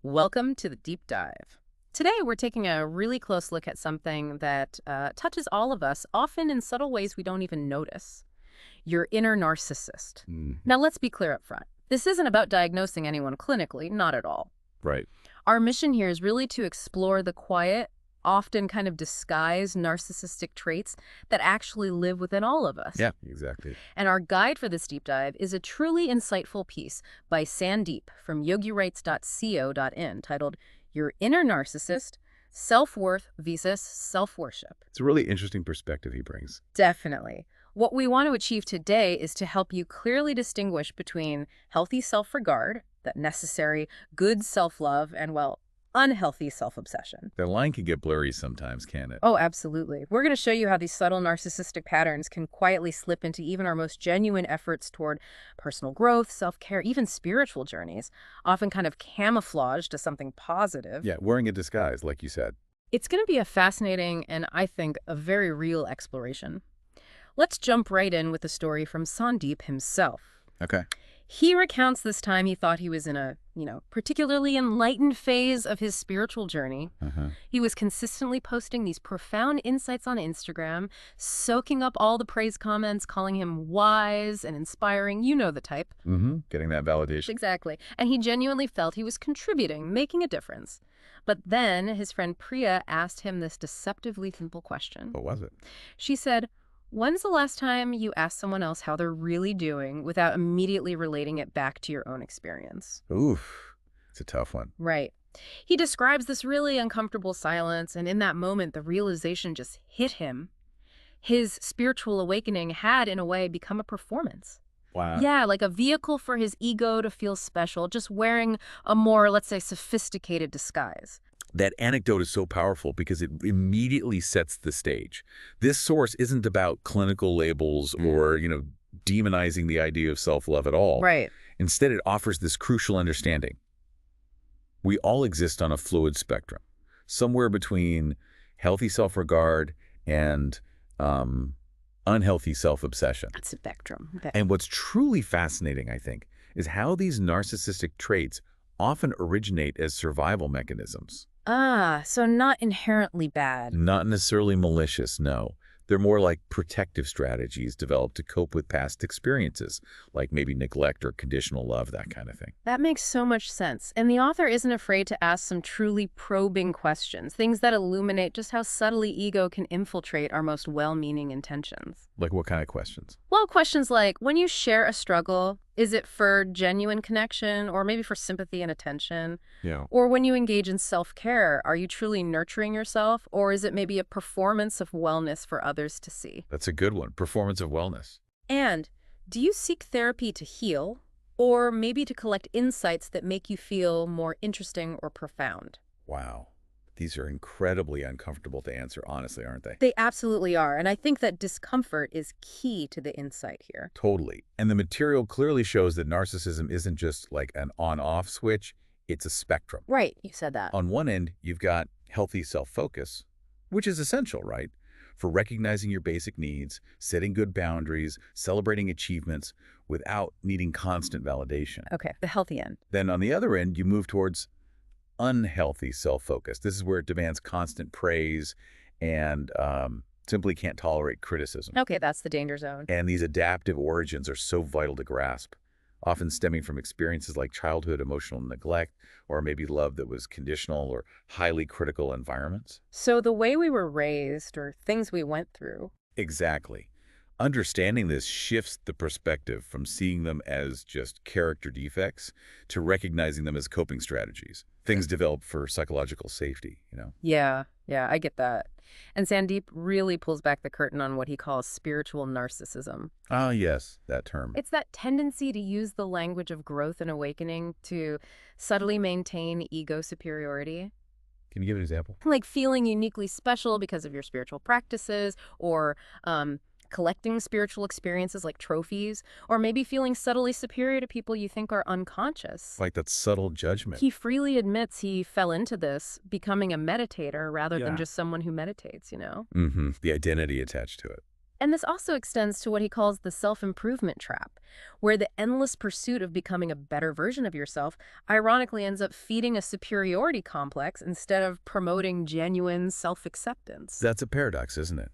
Welcome to the deep dive. Today, we're taking a really close look at something that touches all of us, often in subtle ways we don't even notice. Your inner narcissist. Mhm. Now, let's be clear up front. This isn't about diagnosing anyone clinically, not at all. Right. Our mission here is really to explore the quiet, often kind of disguised narcissistic traits that actually live within all of us. Yeah, exactly. And our guide for this deep dive is a truly insightful piece by Sandeep from YogiWrites.co.in titled Your Inner Narcissist, Self-Worth vs. Self-Worship. It's a really interesting perspective he brings. Definitely. What we want to achieve today is to help you clearly distinguish between healthy self-regard, that necessary good self-love, and, well, unhealthy self-obsession. The line can get blurry sometimes, can it? Oh, absolutely. We're going to show you how these subtle narcissistic patterns can quietly slip into even our most genuine efforts toward personal growth, self-care, even spiritual journeys, often kind of camouflaged as something positive. Yeah, wearing a disguise, like you said. It's going to be a fascinating and, I think, a very real exploration. Let's jump right in with a story from Sandeep himself. Okay. He recounts this time he thought he was in a, particularly enlightened phase of his spiritual journey. He was consistently posting these profound insights on Instagram, soaking up all the praise comments, calling him wise and inspiring. You know the type. Getting that validation. Exactly. And he genuinely felt he was contributing, making a difference. But then his friend Priya asked him this deceptively simple question. What was it? She said, "When's the last time you asked someone else how they're really doing without immediately relating it back to your own experience?" Oof. It's a tough one. Right. He describes this really uncomfortable silence, and in that moment, the realization just hit him. His spiritual awakening had, in a way, become a performance. Wow. Yeah, like a vehicle for his ego to feel special, just wearing a more, let's say, sophisticated disguise. That anecdote is so powerful because it immediately sets the stage. This source isn't about clinical labels or, demonizing the idea of self-love at all. Right. Instead, it offers this crucial understanding. We all exist on a fluid spectrum, somewhere between healthy self-regard and unhealthy self-obsession. That's a spectrum. And what's truly fascinating, I think, is how these narcissistic traits often originate as survival mechanisms. So not inherently bad. Not necessarily malicious, no. They're more like protective strategies developed to cope with past experiences, like maybe neglect or conditional love, that kind of thing. That makes so much sense. And the author isn't afraid to ask some truly probing questions, things that illuminate just how subtly ego can infiltrate our most well-meaning intentions. Like what kind of questions? Well, questions like, when you share a struggle, is it for genuine connection or maybe for sympathy and attention? Yeah. Or when you engage in self-care, are you truly nurturing yourself, or is it maybe a performance of wellness for others to see? That's a good one. Performance of wellness. And do you seek therapy to heal, or maybe to collect insights that make you feel more interesting or profound? Wow. These are incredibly uncomfortable to answer, honestly, aren't they? They absolutely are, and I think that discomfort is key to the insight here. Totally. And the material clearly shows that narcissism isn't just like an on-off switch, it's a spectrum. Right, you said that. On one end, you've got healthy self-focus, which is essential, right? For recognizing your basic needs, setting good boundaries, celebrating achievements without needing constant validation. Okay, the healthy end. Then on the other end, you move towards unhealthy self-focus. This is where it demands constant praise and simply can't tolerate criticism. Okay, that's the danger zone. And these adaptive origins are so vital to grasp, often stemming from experiences like childhood emotional neglect or maybe love that was conditional or highly critical environments. So the way we were raised or things we went through. Exactly. Understanding this shifts the perspective from seeing them as just character defects to recognizing them as coping strategies, things developed for psychological safety, Yeah, I get that. And Sandeep really pulls back the curtain on what he calls spiritual narcissism. Ah, yes, that term. It's that tendency to use the language of growth and awakening to subtly maintain ego superiority. Can you give an example? Like feeling uniquely special because of your spiritual practices, or collecting spiritual experiences like trophies, or maybe feeling subtly superior to people you think are unconscious. Like that subtle judgment. He freely admits he fell into this, becoming a meditator rather Yeah. than just someone who meditates, The identity attached to it. And this also extends to what he calls the self-improvement trap, where the endless pursuit of becoming a better version of yourself ironically ends up feeding a superiority complex instead of promoting genuine self-acceptance. That's a paradox, isn't it?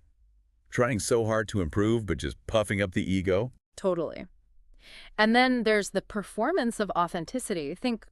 Trying so hard to improve, but just puffing up the ego? Totally. And then there's the performance of authenticity. Think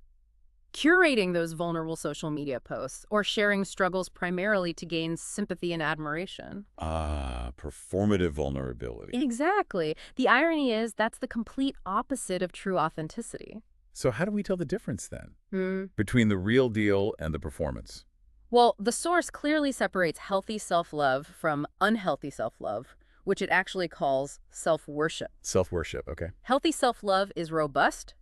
curating those vulnerable social media posts or sharing struggles primarily to gain sympathy and admiration. Ah, performative vulnerability. Exactly. The irony is that's the complete opposite of true authenticity. So how do we tell the difference then Hmm. between the real deal and the performance? Well, the source clearly separates healthy self-love from unhealthy self-love, which it actually calls self-worship. Self-worship, okay. Healthy self-love is robust,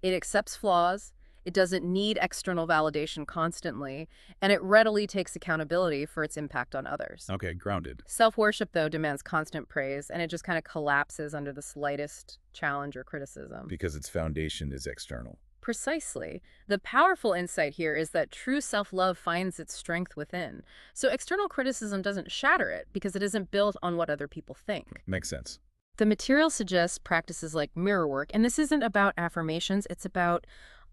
it accepts flaws, it doesn't need external validation constantly, and it readily takes accountability for its impact on others. Okay, grounded. Self-worship, though, demands constant praise, and it just kind of collapses under the slightest challenge or criticism. Because its foundation is external. Precisely. The powerful insight here is that true self-love finds its strength within. So external criticism doesn't shatter it because it isn't built on what other people think. Makes sense. The material suggests practices like mirror work, and this isn't about affirmations, it's about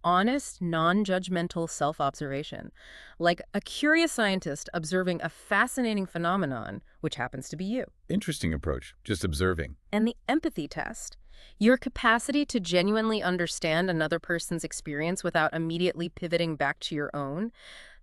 honest, non-judgmental self-observation. Like a curious scientist observing a fascinating phenomenon, which happens to be you. Interesting approach, just observing. And the empathy test, your capacity to genuinely understand another person's experience without immediately pivoting back to your own,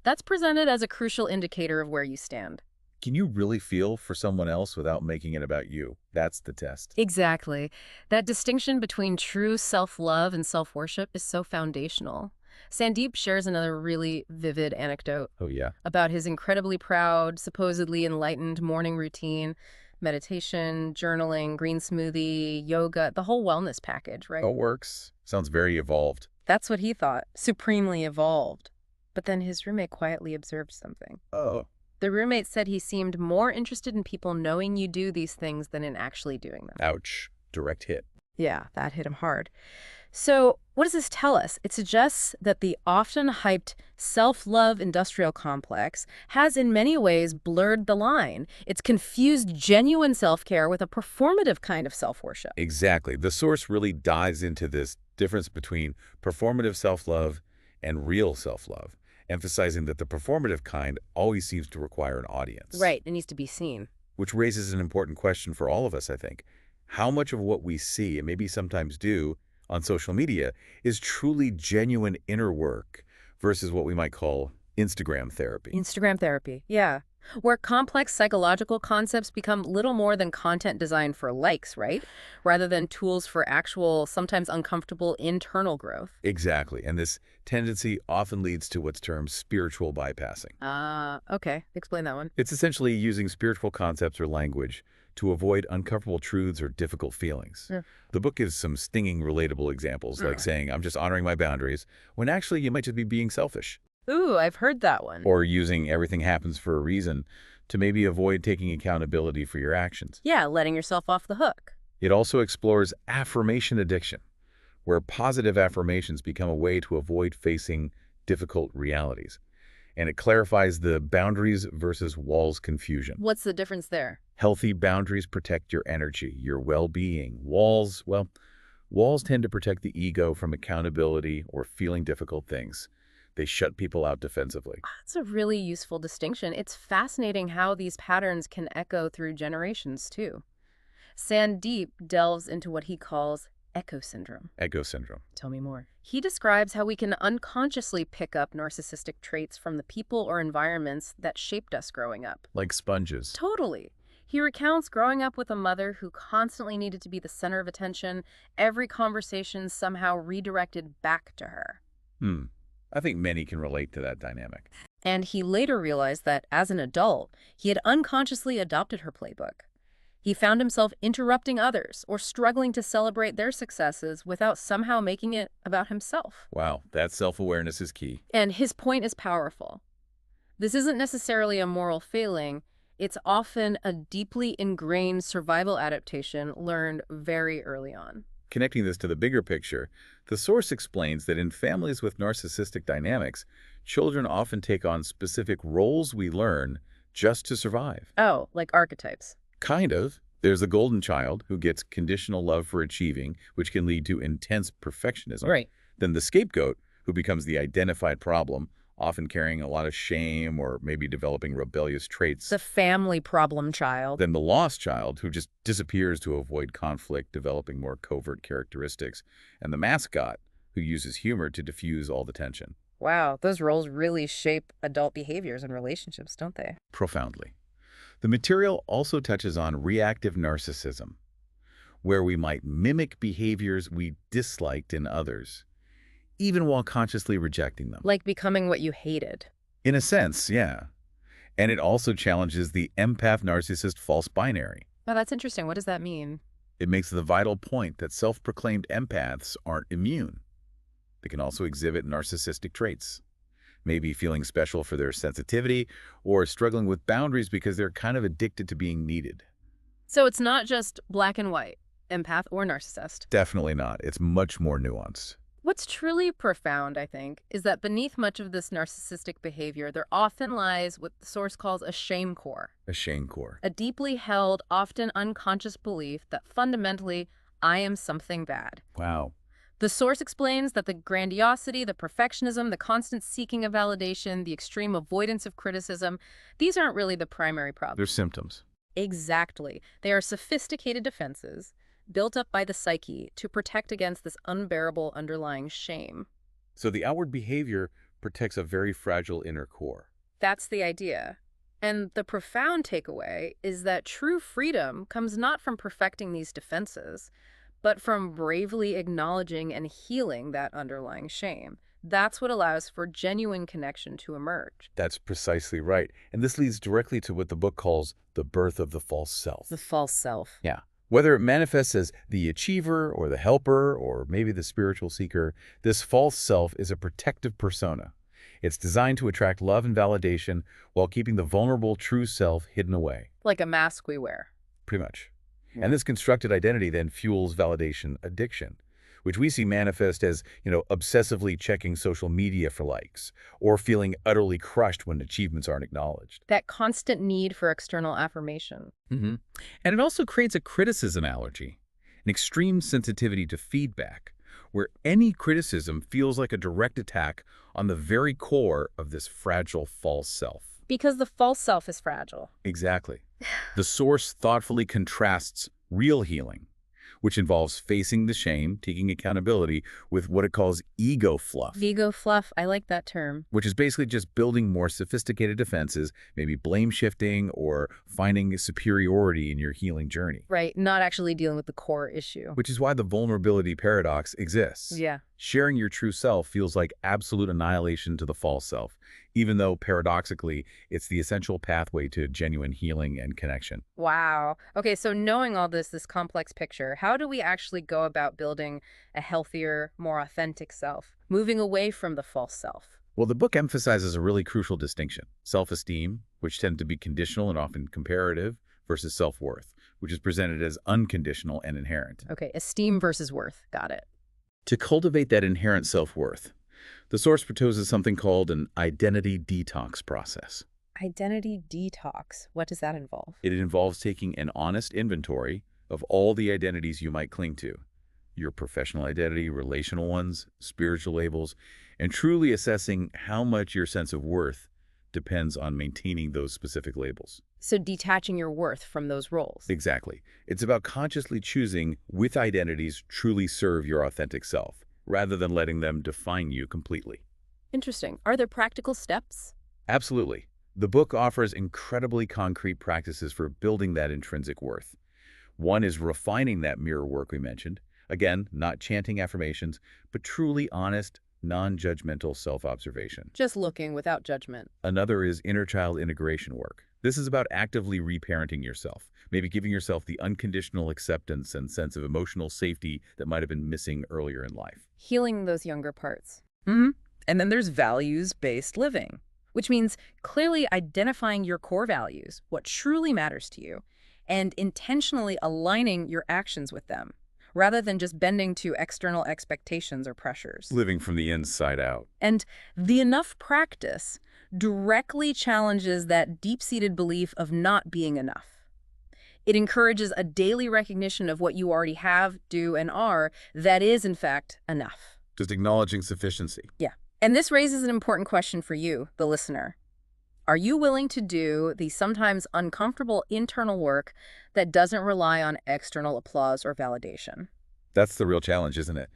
that's presented as a crucial indicator of where you stand. Can you really feel for someone else without making it about you? That's the test. Exactly. That distinction between true self-love and self-worship is so foundational. Sandeep shares another really vivid anecdote Oh, yeah? about his incredibly proud, supposedly enlightened morning routine, meditation, journaling, green smoothie, yoga, the whole wellness package, right? Oh, works. Sounds very evolved. That's what he thought, supremely evolved. But then his roommate quietly observed something. Oh. The roommate said he seemed more interested in people knowing you do these things than in actually doing them. Ouch. Direct hit. Yeah, that hit him hard. So what does this tell us? It suggests that the often hyped self-love industrial complex has in many ways blurred the line. It's confused genuine self-care with a performative kind of self-worship. Exactly. The source really dives into this difference between performative self-love and real self-love, emphasizing that the performative kind always seems to require an audience. Right, it needs to be seen. Which raises an important question for all of us, I think. How much of what we see, and maybe sometimes do, on social media is truly genuine inner work versus what we might call Instagram therapy? Instagram therapy, yeah. Where complex psychological concepts become little more than content designed for likes, right? Rather than tools for actual, sometimes uncomfortable internal growth. Exactly. And this tendency often leads to what's termed spiritual bypassing. Okay. Explain that one. It's essentially using spiritual concepts or language to avoid uncomfortable truths or difficult feelings. Yeah. The book gives some stinging, relatable examples, like saying, I'm just honoring my boundaries, when actually you might just be being selfish. Ooh, I've heard that one. Or using everything happens for a reason to maybe avoid taking accountability for your actions. Yeah, letting yourself off the hook. It also explores affirmation addiction, where positive affirmations become a way to avoid facing difficult realities. And it clarifies the boundaries versus walls confusion. What's the difference there? Healthy boundaries protect your energy, your well-being. Walls, well, walls tend to protect the ego from accountability or feeling difficult things. They shut people out defensively. That's a really useful distinction. It's fascinating how these patterns can echo through generations, too. Sandeep delves into what he calls echo syndrome. Echo syndrome. Tell me more. He describes how we can unconsciously pick up narcissistic traits from the people or environments that shaped us growing up. Like sponges. Totally. He recounts growing up with a mother who constantly needed to be the center of attention, every conversation somehow redirected back to her. I think many can relate to that dynamic. And he later realized that, as an adult, he had unconsciously adopted her playbook. He found himself interrupting others or struggling to celebrate their successes without somehow making it about himself. Wow, that self-awareness is key. And his point is powerful. This isn't necessarily a moral failing. It's often a deeply ingrained survival adaptation learned very early on. Connecting this to the bigger picture, the source explains that in families with narcissistic dynamics, children often take on specific roles we learn just to survive. Oh, like archetypes. Kind of, There's the golden child who gets conditional love for achieving, which can lead to intense perfectionism. Right. Then the scapegoat, who becomes the identified problem, often carrying a lot of shame or maybe developing rebellious traits. The family problem child. Then the lost child, who just disappears to avoid conflict, developing more covert characteristics. And the mascot, who uses humor to diffuse all the tension. Wow, those roles really shape adult behaviors and relationships, don't they? Profoundly. The material also touches on reactive narcissism, where we might mimic behaviors we disliked in others, even while consciously rejecting them. Like becoming what you hated. In a sense, yeah. And it also challenges the empath-narcissist false binary. Oh, that's interesting. What does that mean? It makes the vital point that self-proclaimed empaths aren't immune. They can also exhibit narcissistic traits, maybe feeling special for their sensitivity or struggling with boundaries because they're kind of addicted to being needed. So it's not just black and white, empath or narcissist. Definitely not. It's much more nuanced. What's truly profound, I think, is that beneath much of this narcissistic behavior, there often lies what the source calls a shame core. A shame core. A deeply held, often unconscious belief that fundamentally, I am something bad. Wow. The source explains that the grandiosity, the perfectionism, the constant seeking of validation, the extreme avoidance of criticism, these aren't really the primary problems. They're symptoms. Exactly. They are sophisticated defenses built up by the psyche to protect against this unbearable underlying shame. So the outward behavior protects a very fragile inner core. That's the idea. And the profound takeaway is that true freedom comes not from perfecting these defenses, but from bravely acknowledging and healing that underlying shame. That's what allows for genuine connection to emerge. That's precisely right. And this leads directly to what the book calls the birth of the false self. The false self. Yeah. Whether it manifests as the achiever or the helper or maybe the spiritual seeker, this false self is a protective persona. It's designed to attract love and validation while keeping the vulnerable true self hidden away. Like a mask we wear. Pretty much. Yeah. And this constructed identity then fuels validation addiction, which we see manifest as, obsessively checking social media for likes or feeling utterly crushed when achievements aren't acknowledged. That constant need for external affirmation. And it also creates a criticism allergy, an extreme sensitivity to feedback, where any criticism feels like a direct attack on the very core of this fragile false self. Because the false self is fragile. Exactly. The source thoughtfully contrasts real healing, which involves facing the shame, taking accountability, with what it calls ego fluff. Ego fluff, I like that term. Which is basically just building more sophisticated defenses, maybe blame shifting or finding superiority in your healing journey. Right, not actually dealing with the core issue. Which is why the vulnerability paradox exists. Yeah. Sharing your true self feels like absolute annihilation to the false self, even though paradoxically, it's the essential pathway to genuine healing and connection. Wow. Okay, so knowing all this complex picture, how do we actually go about building a healthier, more authentic self, moving away from the false self? Well, the book emphasizes a really crucial distinction: self-esteem, which tends to be conditional and often comparative, versus self-worth, which is presented as unconditional and inherent. Okay, esteem versus worth. Got it. To cultivate that inherent self-worth, the source proposes something called an identity detox process. Identity detox. What does that involve? It involves taking an honest inventory of all the identities you might cling to, your professional identity, relational ones, spiritual labels, and truly assessing how much your sense of worth depends on maintaining those specific labels. So detaching your worth from those roles. Exactly. It's about consciously choosing which identities truly serve your authentic self, rather than letting them define you completely. Interesting. Are there practical steps? Absolutely. The book offers incredibly concrete practices for building that intrinsic worth. One is refining that mirror work we mentioned. Again, not chanting affirmations, but truly honest, non-judgmental self-observation. Just looking without judgment. Another is inner child integration work. This is about actively reparenting yourself, maybe giving yourself the unconditional acceptance and sense of emotional safety that might have been missing earlier in life. Healing those younger parts. And then there's values-based living, which means clearly identifying your core values, what truly matters to you, and intentionally aligning your actions with them, rather than just bending to external expectations or pressures. Living from the inside out. And the enough practice directly challenges that deep-seated belief of not being enough. It encourages a daily recognition of what you already have, do, and are that is, in fact, enough. Just acknowledging sufficiency. Yeah. And this raises an important question for you, the listener. Are you willing to do the sometimes uncomfortable internal work that doesn't rely on external applause or validation? That's the real challenge, isn't it?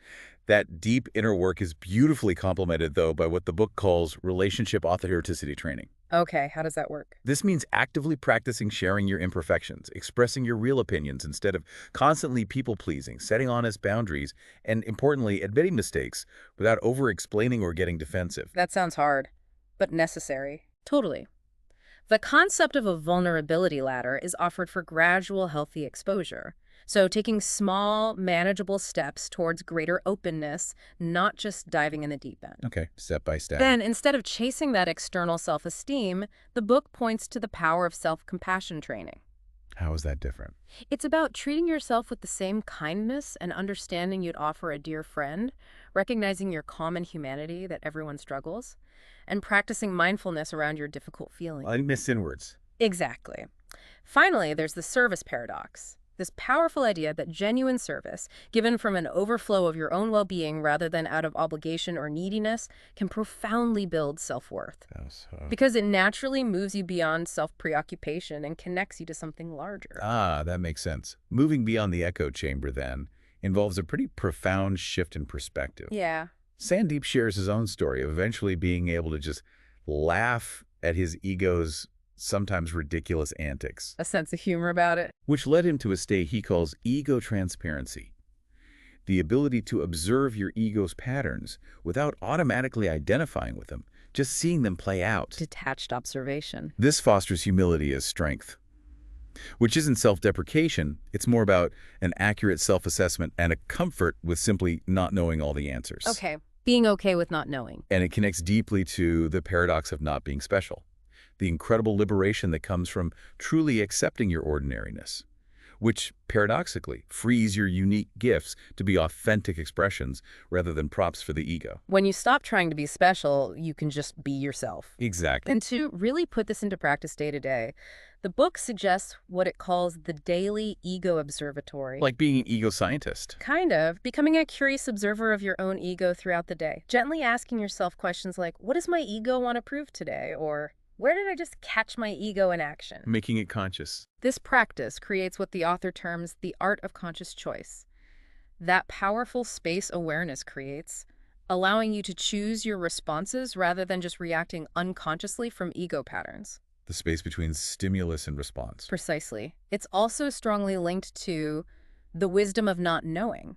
That deep inner work is beautifully complemented, though, by what the book calls relationship authenticity training. Okay, how does that work? This means actively practicing sharing your imperfections, expressing your real opinions instead of constantly people-pleasing, setting honest boundaries, and, importantly, admitting mistakes without over-explaining or getting defensive. That sounds hard, but necessary. Totally. The concept of a vulnerability ladder is offered for gradual, healthy exposure. So taking small, manageable steps towards greater openness, not just diving in the deep end. Okay, step by step. Then, instead of chasing that external self-esteem, the book points to the power of self-compassion training. How is that different? It's about treating yourself with the same kindness and understanding you'd offer a dear friend, recognizing your common humanity that everyone struggles, and practicing mindfulness around your difficult feelings. I miss inwards. Exactly. Finally, there's the service paradox. This powerful idea that genuine service, given from an overflow of your own well-being rather than out of obligation or neediness, can profoundly build self-worth. Because it naturally moves you beyond self-preoccupation and connects you to something larger. Ah, that makes sense. Moving beyond the echo chamber, then, involves a pretty profound shift in perspective. Yeah. Sandeep shares his own story of eventually being able to just laugh at his ego's sometimes ridiculous antics. A sense of humor about it. Which led him to a state he calls ego transparency. The ability to observe your ego's patterns without automatically identifying with them, just seeing them play out. Detached observation. This fosters humility as strength, which isn't self-deprecation. It's more about an accurate self-assessment and a comfort with simply not knowing all the answers. Okay. Being okay with not knowing. And it connects deeply to the paradox of not being special. The incredible liberation that comes from truly accepting your ordinariness, which, paradoxically, frees your unique gifts to be authentic expressions rather than props for the ego. When you stop trying to be special, you can just be yourself. Exactly. And to really put this into practice day to day, the book suggests what it calls the daily ego observatory. Like being an ego scientist. Kind of. Becoming a curious observer of your own ego throughout the day. Gently asking yourself questions like, what does my ego want to prove today? Or, where did I just catch my ego in action? Making it conscious. This practice creates what the author terms the art of conscious choice. That powerful space awareness creates, allowing you to choose your responses rather than just reacting unconsciously from ego patterns. The space between stimulus and response. Precisely. It's also strongly linked to the wisdom of not knowing.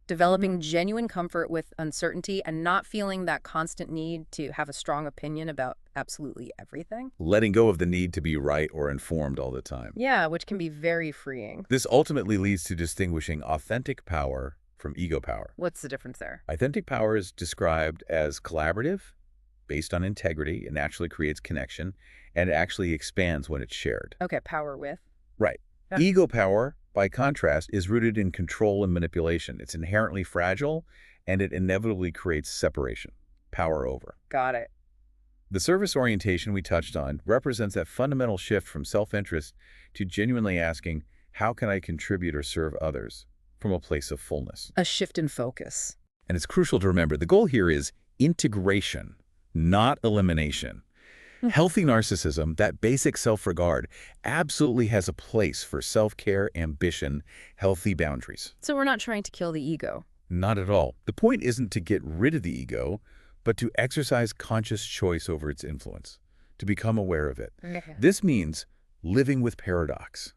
Developing genuine comfort with uncertainty and not feeling that constant need to have a strong opinion about absolutely everything. Letting go of the need to be right or informed all the time. Yeah, which can be very freeing. This ultimately leads to distinguishing authentic power from ego power. What's the difference there? Authentic power is described as collaborative, based on integrity. It naturally creates connection, and it actually expands when it's shared. Okay, power with. Right. Yeah. Ego power, by contrast, is rooted in control and manipulation. It's inherently fragile, and it inevitably creates separation, power over. Got it. The service orientation we touched on represents that fundamental shift from self-interest to genuinely asking, how can I contribute or serve others from a place of fullness? A shift in focus. And it's crucial to remember, the goal here is integration, not elimination. Healthy narcissism, that basic self-regard, absolutely has a place for self-care, ambition, healthy boundaries. So we're not trying to kill the ego. Not at all. The point isn't to get rid of the ego, but to exercise conscious choice over its influence, to become aware of it. Okay. This means living with paradox,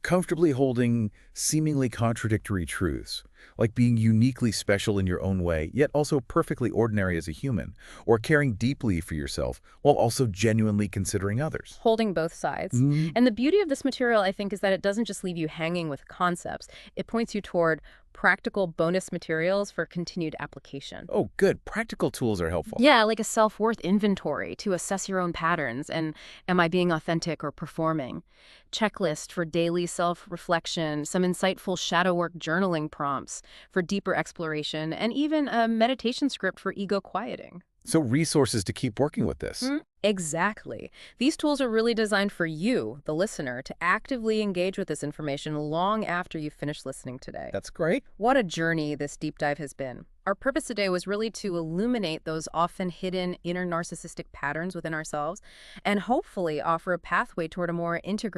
comfortably holding seemingly contradictory truths, like being uniquely special in your own way, yet also perfectly ordinary as a human, or caring deeply for yourself while also genuinely considering others. Holding both sides. And the beauty of this material, I think, is that it doesn't just leave you hanging with concepts. It points you toward practical bonus materials for continued application. Oh, good. Practical tools are helpful. Yeah, like a self-worth inventory to assess your own patterns and am I being authentic or performing? Checklist for daily self-reflection, some insightful shadow work journaling prompts for deeper exploration, and even a meditation script for ego quieting. So resources to keep working with this. Exactly. These tools are really designed for you, the listener, to actively engage with this information long after you've finished listening today. That's great. What a journey this deep dive has been. Our purpose today was really to illuminate those often hidden inner narcissistic patterns within ourselves and hopefully offer a pathway toward a more integrated